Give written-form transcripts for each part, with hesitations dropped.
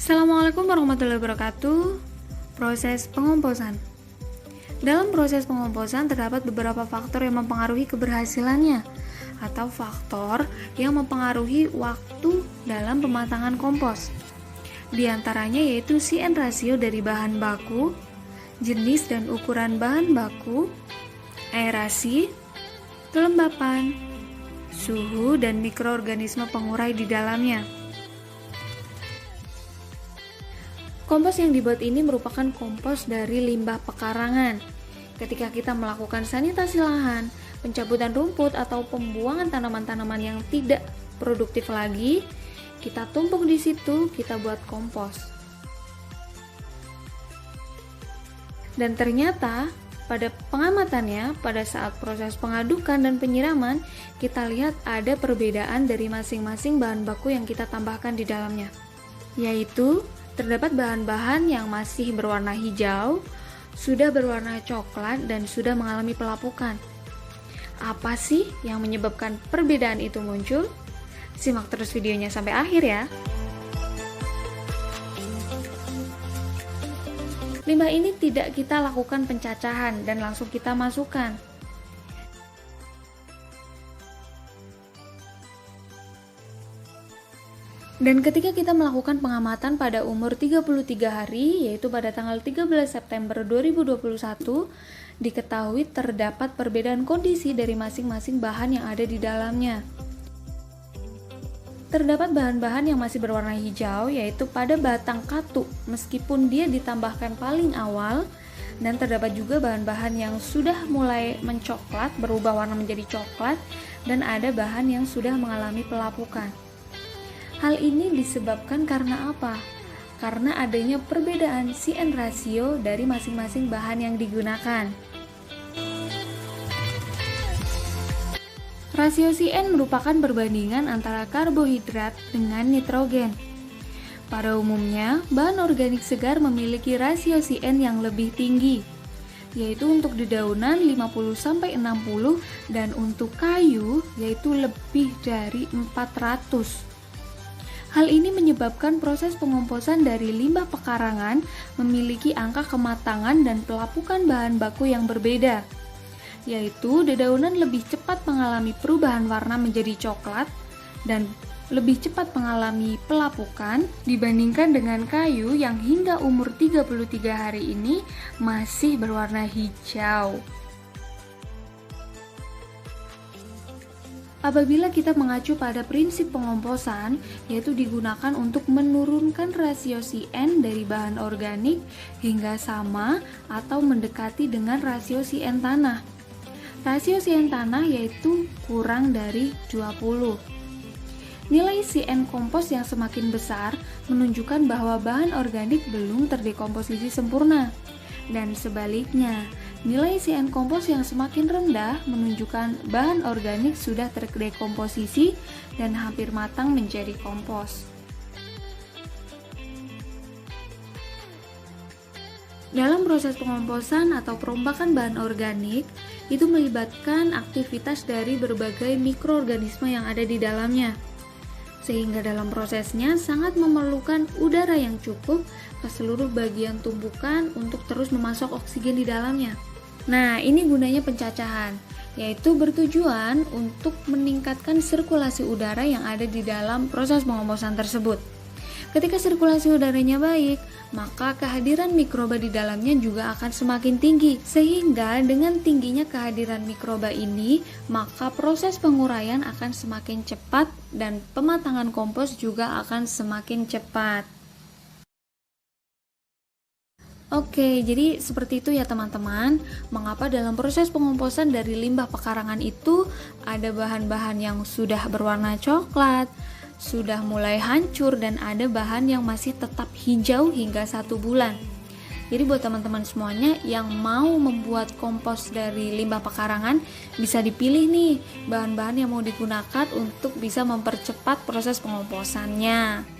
Assalamualaikum warahmatullahi wabarakatuh. Proses pengomposan. Dalam proses pengomposan terdapat beberapa faktor yang mempengaruhi keberhasilannya atau faktor yang mempengaruhi waktu dalam pematangan kompos. Di antaranya yaitu CN rasio dari bahan baku, jenis dan ukuran bahan baku, aerasi, kelembapan, suhu dan mikroorganisme pengurai di dalamnya. Kompos yang dibuat ini merupakan kompos dari limbah pekarangan. Ketika kita melakukan sanitasi lahan, pencabutan rumput atau pembuangan tanaman-tanaman yang tidak produktif lagi, kita tumpuk di situ, kita buat kompos. Dan ternyata pada pengamatannya, pada saat proses pengadukan dan penyiraman, kita lihat ada perbedaan dari masing-masing bahan baku yang kita tambahkan di dalamnya, yaitu terdapat bahan-bahan yang masih berwarna hijau, sudah berwarna coklat, dan sudah mengalami pelapukan. Apa sih yang menyebabkan perbedaan itu muncul? Simak terus videonya sampai akhir ya. Limbah ini tidak kita lakukan pencacahan dan langsung kita masukkan. Dan ketika kita melakukan pengamatan pada umur 33 hari, yaitu pada tanggal 13 September 2021, diketahui terdapat perbedaan kondisi dari masing-masing bahan yang ada di dalamnya. Terdapat bahan-bahan yang masih berwarna hijau, yaitu pada batang katu, meskipun dia ditambahkan paling awal, dan terdapat juga bahan-bahan yang sudah mulai mencoklat, berubah warna menjadi coklat, dan ada bahan yang sudah mengalami pelapukan. Hal ini disebabkan karena apa? Karena adanya perbedaan CN rasio dari masing-masing bahan yang digunakan. Rasio CN merupakan perbandingan antara karbohidrat dengan nitrogen. Pada umumnya, bahan organik segar memiliki rasio CN yang lebih tinggi, yaitu untuk dedaunan 50-60 dan untuk kayu yaitu lebih dari 400. Hal ini menyebabkan proses pengomposan dari limbah pekarangan memiliki angka kematangan dan pelapukan bahan baku yang berbeda, yaitu dedaunan lebih cepat mengalami perubahan warna menjadi coklat dan lebih cepat mengalami pelapukan dibandingkan dengan kayu yang hingga umur 33 hari ini masih berwarna hijau. Apabila kita mengacu pada prinsip pengomposan, yaitu digunakan untuk menurunkan rasio CN dari bahan organik hingga sama atau mendekati dengan rasio CN tanah. Rasio CN tanah yaitu kurang dari 20. Nilai CN kompos yang semakin besar menunjukkan bahwa bahan organik belum terdekomposisi sempurna. Dan sebaliknya, nilai CN kompos yang semakin rendah menunjukkan bahan organik sudah terdekomposisi dan hampir matang menjadi kompos. Dalam proses pengomposan atau perombakan bahan organik, itu melibatkan aktivitas dari berbagai mikroorganisme yang ada di dalamnya. Sehingga dalam prosesnya sangat memerlukan udara yang cukup ke seluruh bagian tumpukan untuk terus memasok oksigen di dalamnya. Nah, ini gunanya pencacahan, yaitu bertujuan untuk meningkatkan sirkulasi udara yang ada di dalam proses pengomposan tersebut. Ketika sirkulasi udaranya baik, maka kehadiran mikroba di dalamnya juga akan semakin tinggi. Sehingga dengan tingginya kehadiran mikroba ini, maka proses penguraian akan semakin cepat dan pematangan kompos juga akan semakin cepat. Oke, jadi seperti itu ya teman-teman. Mengapa dalam proses pengomposan dari limbah pekarangan itu ada bahan-bahan yang sudah berwarna coklat, sudah mulai hancur, dan ada bahan yang masih tetap hijau hingga 1 bulan. Jadi buat teman-teman semuanya yang mau membuat kompos dari limbah pekarangan, bisa dipilih nih bahan-bahan yang mau digunakan untuk bisa mempercepat proses pengomposannya.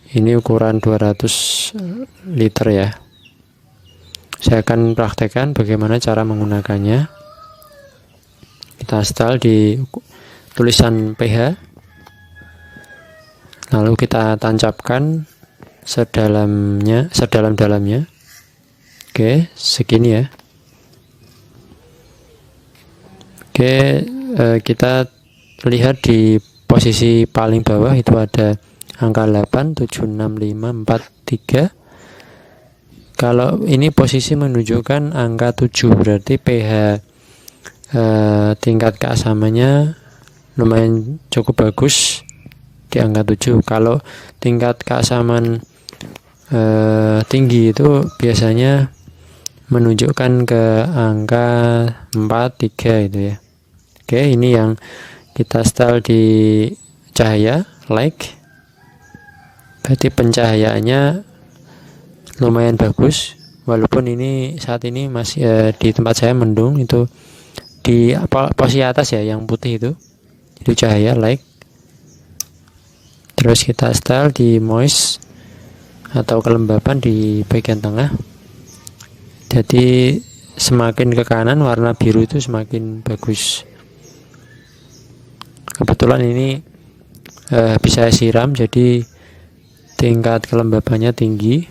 Ini ukuran 200 liter ya. Saya akan praktekkan bagaimana cara menggunakannya. Kita setel di tulisan pH, lalu kita tancapkan sedalam-dalamnya. Oke, segini ya. Oke, kita lihat di posisi paling bawah itu ada angka 8, 7, 6, 5, 4, 3. Kalau ini posisi menunjukkan angka 7, berarti pH tingkat keasamannya lumayan cukup bagus di angka 7. Kalau tingkat keasaman tinggi itu biasanya menunjukkan ke angka 4, 3 itu ya. Oke, ini yang kita setel di cahaya light. Berarti pencahayaannya lumayan bagus, walaupun ini saat ini masih di tempat saya mendung. Itu di posisi atas ya, yang putih itu cahaya light. Terus kita setel di moist atau kelembapan di bagian tengah. Jadi semakin ke kanan warna biru itu semakin bagus. Kebetulan ini bisa siram, jadi tingkat kelembapannya tinggi.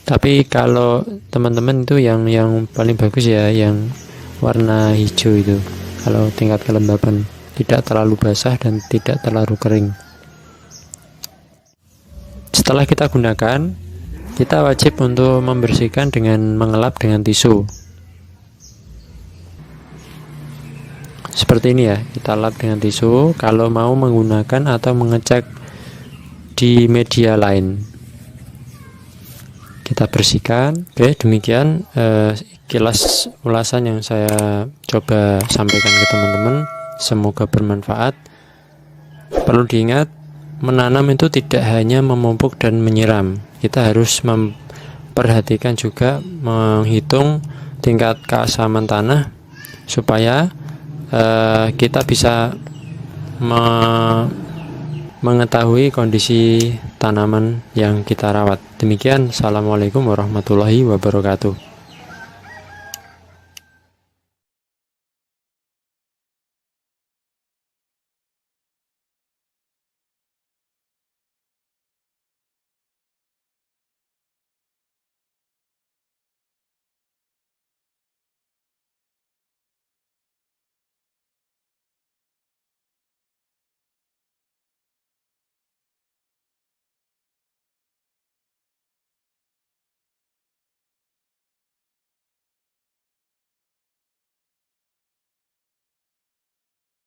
Tapi kalau teman-teman itu yang paling bagus ya yang warna hijau itu. Kalau tingkat kelembapan tidak terlalu basah dan tidak terlalu kering. Setelah kita gunakan, kita wajib untuk membersihkan dengan mengelap dengan tisu. Seperti ini ya, kita lap dengan tisu kalau mau menggunakan atau mengecek di media lain. Kita bersihkan. Oke, demikian kilas ulasan yang saya coba sampaikan ke teman-teman. Semoga bermanfaat. Perlu diingat, menanam itu tidak hanya memupuk dan menyiram. Kita harus memperhatikan juga, menghitung tingkat keasaman tanah supaya kita bisa mengetahui kondisi tanaman yang kita rawat. Demikian, assalamualaikum warahmatullahi wabarakatuh.